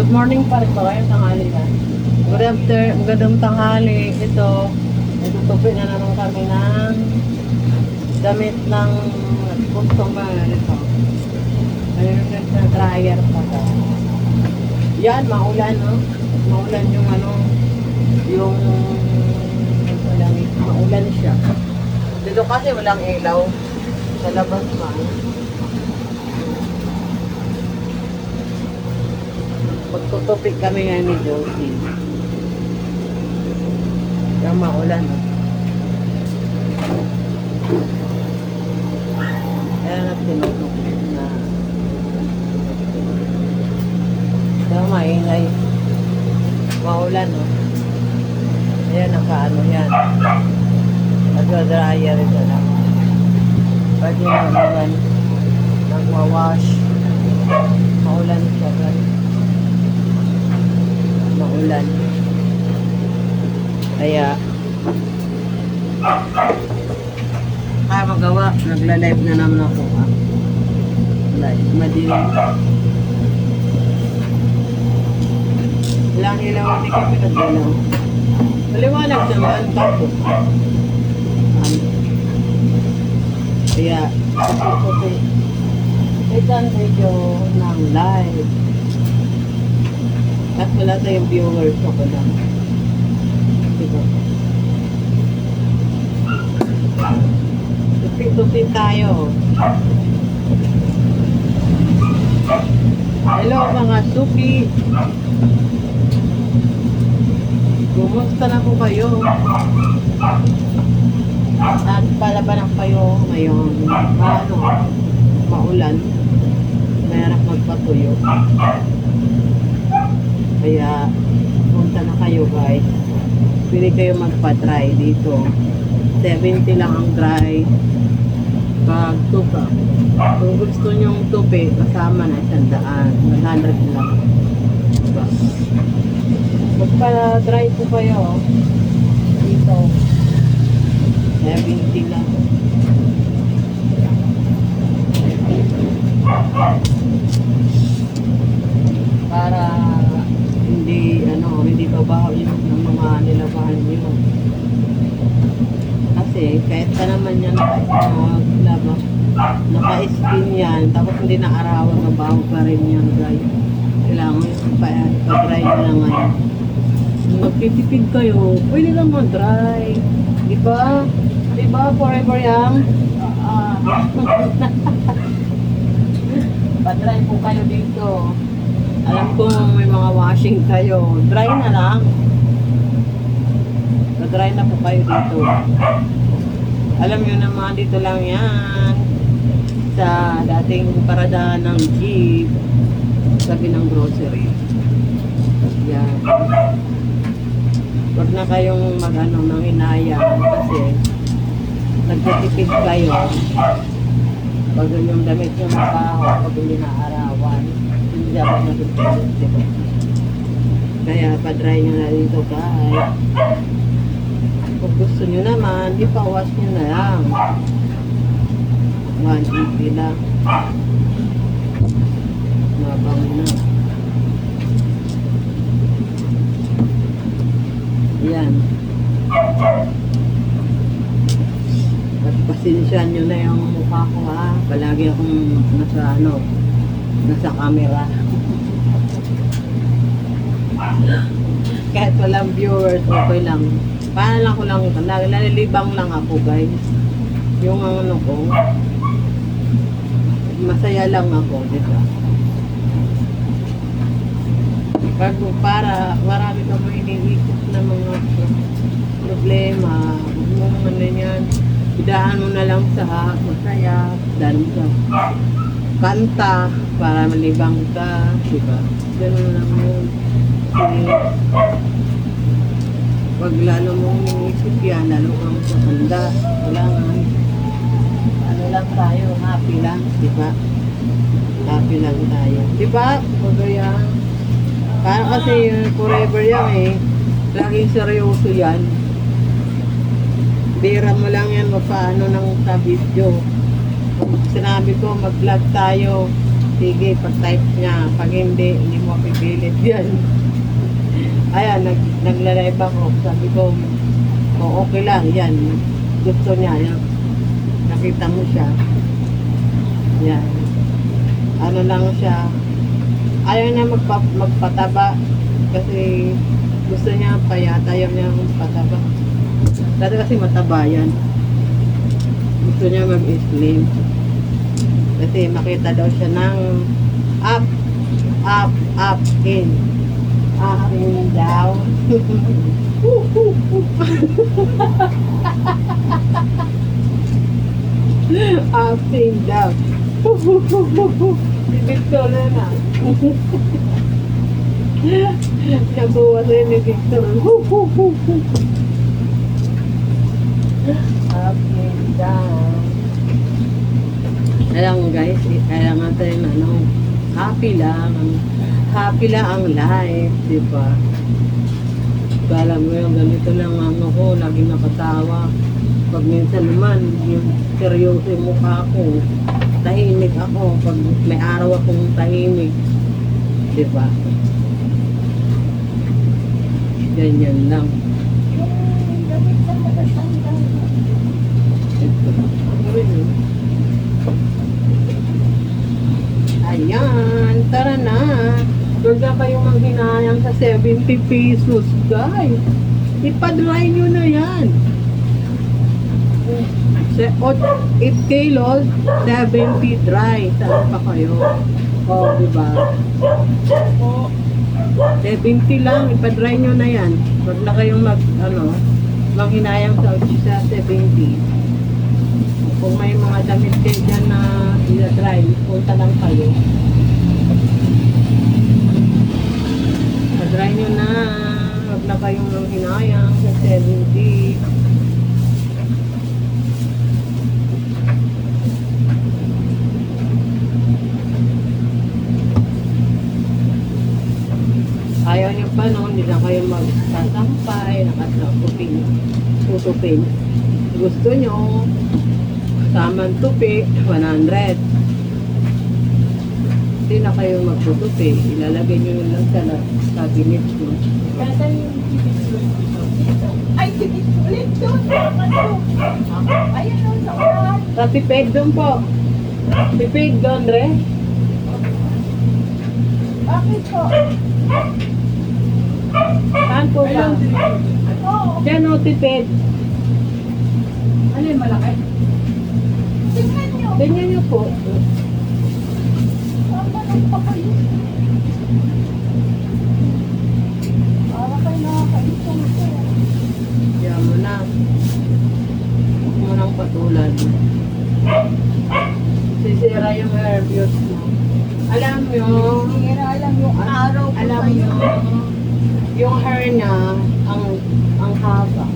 Good morning pa rin ba kayo? Tanghali na. Good after, magandang tanghali. Ito, tutupi na naman kami ng damit ng customer. Ito. Ayun na dryer pa ka. Yan, maulan, no? Maulan yung ano, yung maulan siya. Dito kasi walang ilaw. Sa labas man. Magtutupik kami nga ni Josie. Kaya maulan. Kaya nagtinutupik na. Kaya maingay. Maulan, no? Ayan, nakaano yan. Nagdadryer ito lang. Pwede naman nagwawash. Maulan siya, guys. Maulan. Kaya magawa. Nagla-live na naman ako. Live. Madilim. Ilang ilaw hindi ka pinagdalaw. Maliwanag naman. Tapo. Kaya ito ang video ng live. At wala tayong viewers ako lang. Diba? Tupit-tupit tayo. Hello mga suki. Kumusta na po kayo? At palaban kayo ngayon. Maulan. Mayroon magpatuyo. Kaya punta na kayo guys. Pwede kayo magpa-dry dito. 70 lang ang dry. Pag tupa. Kung gusto nyong tupi, kasama na 100. 100 lang. Diba? Magpa-dry po kayo. Dito. 70 lang. Para hindi babaho yung mga nilabahan nyo. Kasi kahit pa naman yan naka-skin yan, tapos hindi na-arawan, mabaho pa rin yan guys. Kailangan pa-dry nyo lang ngayon. Magtitipid kayo, pwede lang mag-dry. Diba? Diba forever young? Pa-dry po kayo dito. Alam ko may mga washing kayo. Dry na lang. Na-dry na po kayo dito. Alam nyo naman, dito lang yan. Sa dating paradahan ng jeep. Sabi ng grocery. Yan. Huwag na kayong ng hinayang. Kasi nagtitipid kayo. Pag yung damit nyo mabaho, pag hindi na-arawan. Dapat na dito. Kaya pa-dry nyo na dito guys. Kung gusto nyo naman, ipawas nyo na lang. 180 lang. Mabang na. Yan. At pasensyahan nyo na yung mukha ko ha. Palagi akong nasa camera. Kahit walang viewers, okay lang. Paano lang ko lang ito. Nalilibang lang ako guys. Yung ko. Masaya lang ako. Diba? Para marami ka mo iniisip na mga problema. Huwag mo yan. Idaan mo na lang sa masaya. Dan sa kanta para malibang ka, diba? Ganun lang yun. Kasi pag lalo mong inisip yan, lalo kang sa kanda. Wala nga. Ano lang tayo, happy lang, diba? Happy lang tayo. Diba? Huwag yan. Parang kasi forever yan eh. Laging seryoso yan. Bira mo lang yan, paano ng sa video. Sinabi ko mag-vlog tayo, Sige, pag-type niya. Pag hindi mo pipilit yan. Ayan, naglalive ako. Sabi ko, okay lang, yan. Gusto niya, yan. Nakita mo siya. Yan. Ano lang siya. Ayaw niya magpataba. Kasi gusto niya payat. Ayaw niya magpataba. Dati kasi mataba yan. Gusto niya mag-slim. Kasi makita daw siya ng up, in. Up, in, down. Up, in, down. Victor na. Nabuwa sa'yo ni Victor. Up, in, down. Alam mo guys, kailangan natin happy lang ang life, di ba? Alam mo yung ganito lang ko, lagi nakatawa. Pag minsan naman, yung seryoso yung mukha ko, tahimik ako. Pag may araw akong tahimik, di ba? Ganyan lang. Ayan, tara na. Huwag na kayong manghinayang sa 70 pesos, guys. Ipadry nyo na yan. 8 kilos, 70 dry. Saan pa kayo? Diba? 70 lang, ipadry nyo na yan. Huwag na kayong manghinayang sa 70. Kung may mga damit kayo dyan na i-dry, punta lang kayo. Dry nyo na. Huwag na kayong manghinayang sa 70. Ayaw nyo pa noon, hindi na kayo magsasampay, tutupin. Gusto nyo, tamang tupi, 100. Hindi na kayo magtutupi. Ilalagay nyo lang sa cabinet ko. Ay, titis ulit doon. Ayan doon sa ulan. Sa pipeg doon po. Pipeg doon, Re. Bakit po? Saan po ba? Diyan o, pipeg. Ano yung malaki? Tingnan nyo. Ganyan nyo po. Ang pa kayo. Para kayo nakakaisang ito. Diyan mo na. Huwag mo nang patulan. Sisira yung hair views mo. Alam nyo, Hindi na alam yung araw ko alam sa'yo. nyo, yung hair na ang haba.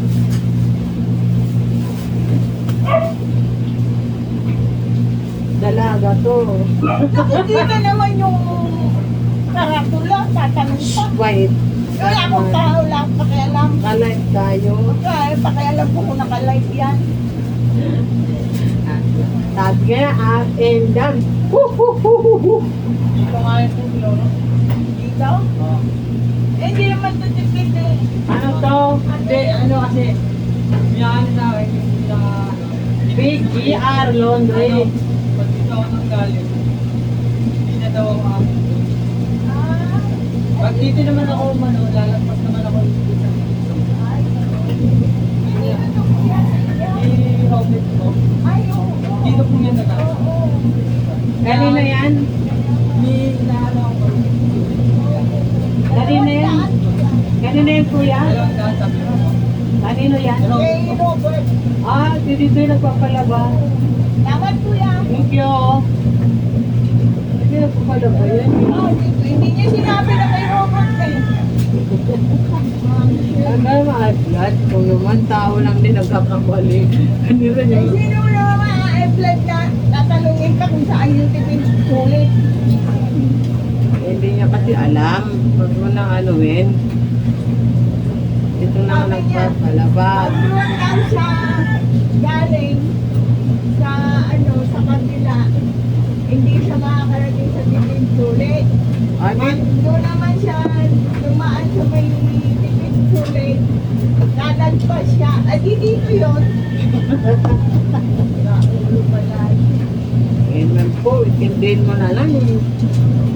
Dalaga to. Nakikita naman yung karatula, tatanong pa. White. Wala akong tao, wala akong pakialam. Kalive tayo. Kaya pakialam ko kung naka-live yan. Sabi nga, up and down. Woo-hoo-hoo-hoo. Ito nga yung tulo, no? Dito? Oo. Eh, hindi naman ito tipid eh. Ano to? Hindi, ano kasi, yan na, Big GR Laundry. pag dito ako nang galing, hindi na daw ako. Ah, Pag dito naman ako, lalagpas naman ako dito sa hindi naman ito po yan. i-homemade ko. Ay, oo. Dito po yan nag Oo. Kanina yan? Inaano ako. Kanina yan? Kanina yan kuya? Dalawang daan sabi ko. Kanino yan? Kay Robert. Dito yung nagpapalaba. Dapat po yan. Thank you. Hindi nagpapalaba yan. Oh, hindi niya sinabi na kay Robert eh. Ano maagad? Kung naman tao lang din nagkakamali. Kanina Eh, yung... sino naman ma-apply na tatanungin ka kung saan yung tipid sulit. Hindi niya kasi alam. Huwag mo nang anuin. Ito na Sabi niya, nagpapalaba. pag lang sa galing sa sa kabila, hindi siya makakarating sa tipid sulit. I mean, Doon naman siya dumaan sa may tipid sulit. Lalagpas siya. Di dito yun. Naulo pala. amen po, itindihin mo na lang.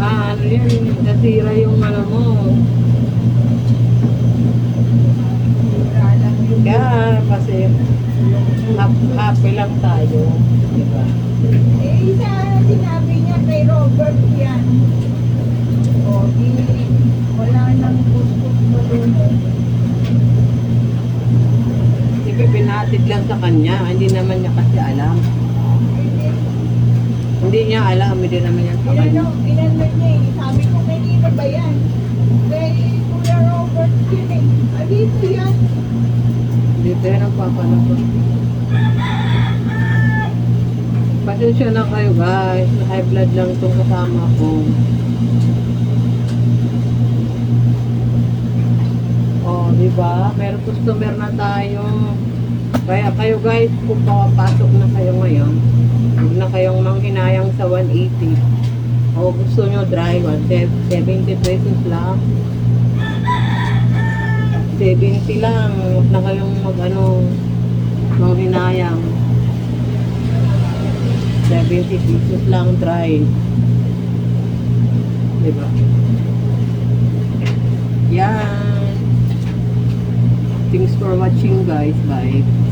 Ano yan, nasira yung ano mo. Wala lang yun. Kaya kasi happy lang tayo. Diba? Isa na sinabi niya kay Robert yan. O, wala nang kuskus mo doon. Sige, pinatid lang sa kanya. Hindi naman niya kasi alam. Hindi niya alam, hindi naman niya sa kanya. Inano niya eh. Sabi ko, kanina ba yan? Kay Kuya Robert yun eh. Dito yan. Hindi tayo nagpapanak. Pasensya na kayo guys. High blood lang itong kasama ko. Oh, di ba? Meron customer na tayo. Kaya kayo guys, kung papasok na kayo ngayon, huwag na kayong manghinayang sa 180. O gusto nyo dry one, 70 pesos lang. 70 lang. Huwag na kayong manghinayang. 70 pesos lang dry. Diba? Yan. Thanks for watching guys. Bye.